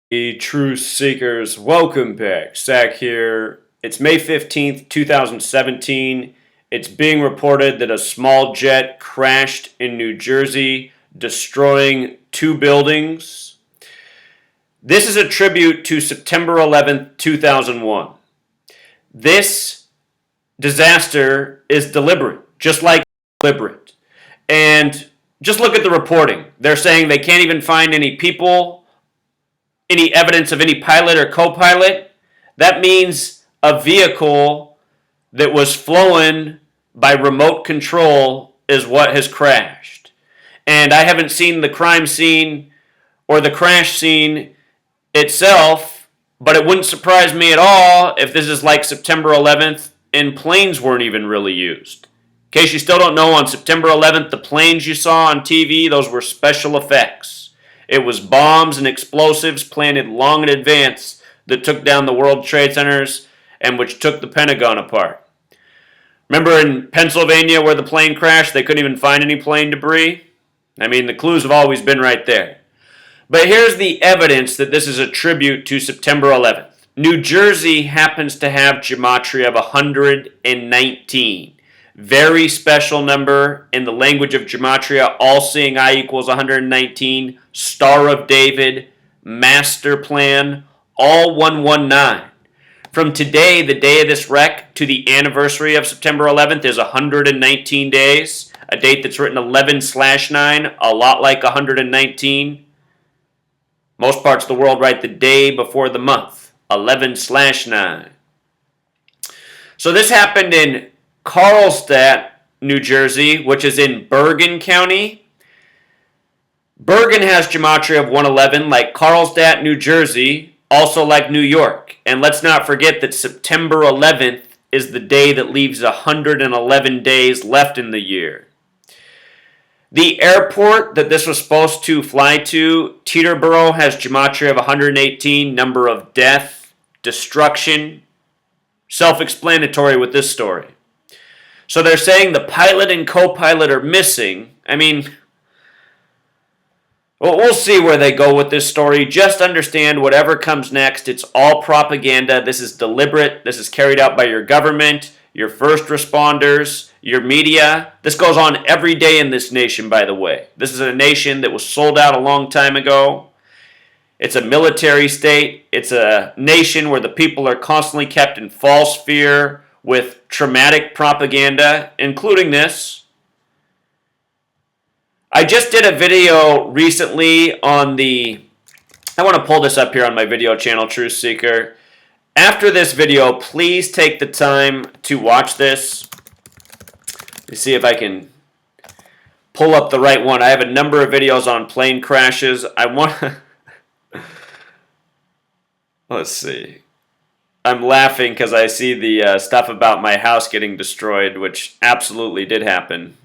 Truth Seekers, welcome back. Zach here. It's May 15th, 2017. It's being reported that a small jet crashed in New Jersey, destroying two buildings. This is a tribute to September 11th, 2001. This disaster is deliberate, just like deliberate. And just look at the reporting. They're saying they can't even find any people, any evidence of any pilot or co-pilot. That means a vehicle that was flown by remote control is what has crashed. And I haven't seen the crime scene or the crash scene itself, but it wouldn't surprise me at all if this is like September 11th and planes weren't even really used. In case you still don't know, on September 11th, the planes you saw on TV, those were special effects. It was bombs and explosives planted long in advance that took down the World Trade Centers and which took the Pentagon apart. Remember in Pennsylvania where the plane crashed, they couldn't even find any plane debris? I mean, the clues have always been right there. But here's the evidence that this is a tribute to September 11th. New Jersey happens to have gematria of 119. Very special number in the language of gematria, all-seeing eye equals 119, Star of David, master plan, all 119. From today, the day of this wreck, to the anniversary of September 11th is 119 days, a date that's written 11/9, a lot like 119. Most parts of the world write the day before the month, 11/9. So this happened in Carlstadt, New Jersey, which is in Bergen County. Bergen has gematria of 111, like Carlstadt, New Jersey, also like New York. And let's not forget that September 11th is the day that leaves 111 days left in the year. The airport that this was supposed to fly to, Teterboro, has gematria of 118, number of death, destruction. Self-explanatory with this story. So they're saying the pilot and co-pilot are missing. I mean, well, we'll see where they go with this story. Just understand whatever comes next, it's all propaganda. This is deliberate. This is carried out by your government, your first responders, your media. This goes on every day in this nation, by the way. This is a nation that was sold out a long time ago. It's a military state. It's a nation where the people are constantly kept in false fear with traumatic propaganda, including this. I just did a video recently on I want to pull this up here on my video channel, Truth Seeker. After this video, please take the time to watch this. Let me see if I can pull up the right one. I have a number of videos on plane crashes. Let's see. I'm laughing because I see the stuff about my house getting destroyed, which absolutely did happen.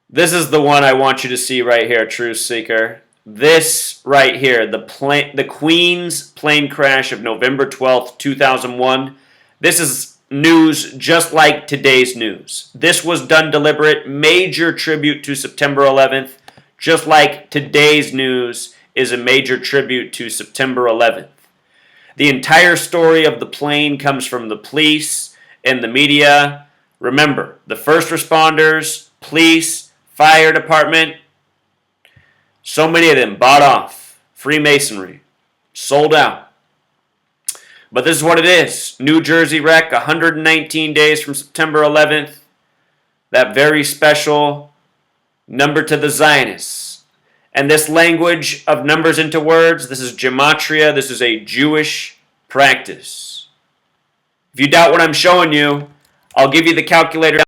This is the one I want you to see right here, Truth Seeker. This right here, the Queen's plane crash of November 12th, 2001. This is news just like today's news. This was done deliberate, major tribute to September 11th. Just like today's news is a major tribute to September 11th. The entire story of the plane comes from the police and the media. Remember, the first responders, police, fire department, so many of them bought off. Freemasonry. Sold out. But this is what it is. New Jersey wreck, 119 days from September 11th. That very special number to the Zionists. And this language of numbers into words, this is gematria, this is a Jewish practice. If you doubt what I'm showing you, I'll give you the calculator.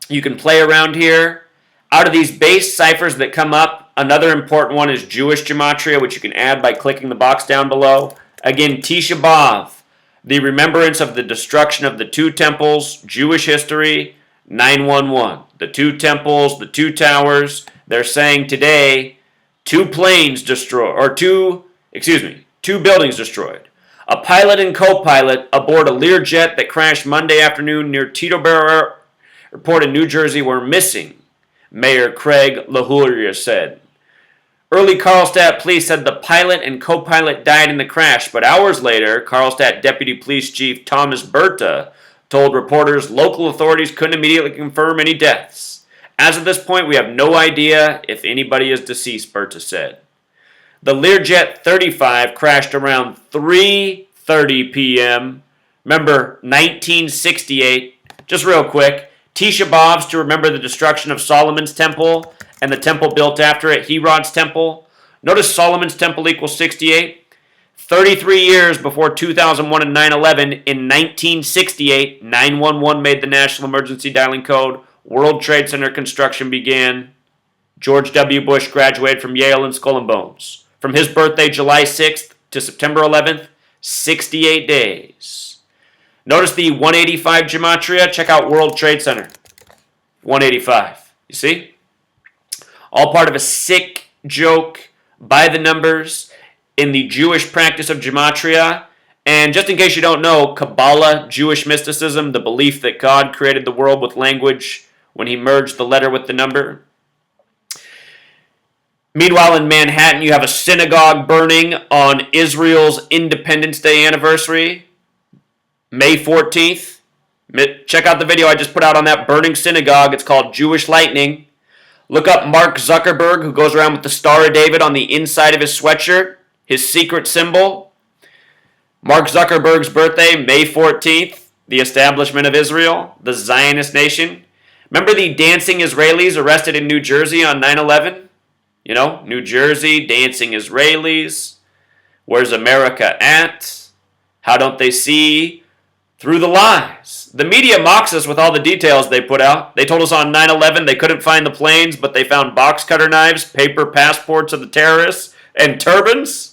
You can play around here. Out of these base ciphers that come up, another important one is Jewish gematria, which you can add by clicking the box down below. Again, Tisha B'Av, the remembrance of the destruction of the two temples, Jewish history, 911. The two temples, the two towers, they're saying today, two buildings destroyed. A pilot and co-pilot aboard a Learjet that crashed Monday afternoon near Teterboro Airport in New Jersey were missing. Mayor Craig LaHourier said. Early Carlstadt police said the pilot and co-pilot died in the crash, but hours later, Carlstadt Deputy Police Chief Thomas Berta told reporters local authorities couldn't immediately confirm any deaths. As of this point, we have no idea if anybody is deceased, Berta said. The Learjet 35 crashed around 3:30 p.m. Remember, 1968. Just real quick, Tisha B'Av's to remember the destruction of Solomon's Temple and the temple built after it, Herod's Temple. Notice Solomon's Temple equals 68. 33 years before 2001 and 9/11, in 1968, 911 made the national emergency dialing code. World Trade Center construction began. George W. Bush graduated from Yale and Skull and Bones. From his birthday, July 6th, to September 11th, 68 days. Notice the 185 gematria. Check out World Trade Center. 185. You see? All part of a sick joke by the numbers in the Jewish practice of gematria. And just in case you don't know, Kabbalah, Jewish mysticism, the belief that God created the world with language when he merged the letter with the number. Meanwhile, in Manhattan, you have a synagogue burning on Israel's Independence Day anniversary, May 14th. Check out the video I just put out on that burning synagogue. It's called Jewish Lightning. Look up Mark Zuckerberg, who goes around with the Star of David on the inside of his sweatshirt, his secret symbol. Mark Zuckerberg's birthday, May 14th, the establishment of Israel, the Zionist nation. Remember the dancing Israelis arrested in New Jersey on 9/11? You know, New Jersey, dancing Israelis. Where's America at? How don't they see through the lies? The media mocks us with all the details they put out. They told us on 9/11 they couldn't find the planes, but they found box cutter knives, paper passports of the terrorists, and turbans.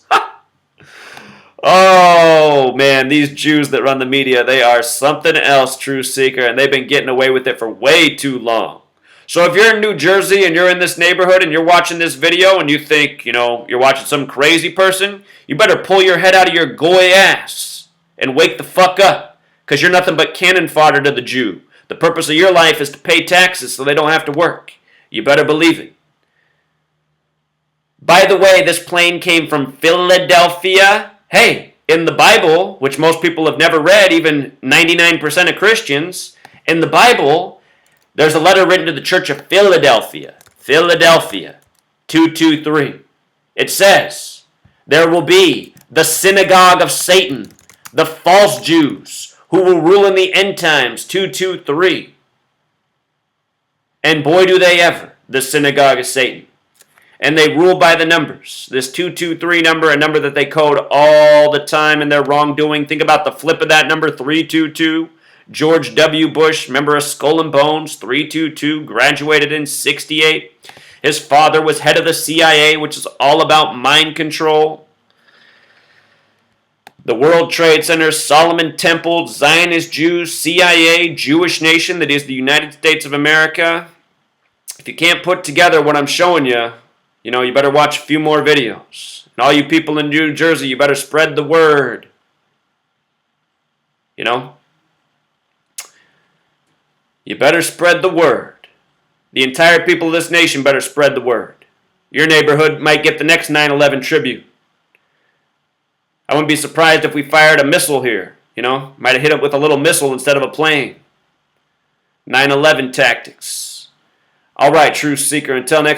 Oh, man, these Jews that run the media, they are something else, Truth Seeker, and they've been getting away with it for way too long. So if you're in New Jersey and you're in this neighborhood and you're watching this video and you think, you're watching some crazy person, you better pull your head out of your goy ass and wake the fuck up, because you're nothing but cannon fodder to the Jew. The purpose of your life is to pay taxes so they don't have to work. You better believe it. By the way, this plane came from Philadelphia. Hey, in the Bible, which most people have never read, even 99% of Christians, in the Bible, there's a letter written to the Church of Philadelphia. Philadelphia, 223. It says, there will be the synagogue of Satan, the false Jews, who will rule in the end times, 223. And boy, do they ever, the synagogue of Satan. And they rule by the numbers. This 223 number, a number that they code all the time in their wrongdoing. Think about the flip of that number, 322. George W. Bush, member of Skull and Bones, 322, graduated in 68. His father was head of the CIA, which is all about mind control. The World Trade Center, Solomon Temple, Zionist Jews, CIA, Jewish nation that is the United States of America. If you can't put together what I'm showing you, you better watch a few more videos. And all you people in New Jersey, you better spread the word. You better spread the word. The entire people of this nation better spread the word. Your neighborhood might get the next 9/11 tribute. I wouldn't be surprised if we fired a missile here. Might have hit it with a little missile instead of a plane. 9/11 tactics. All right, Truth Seeker, until next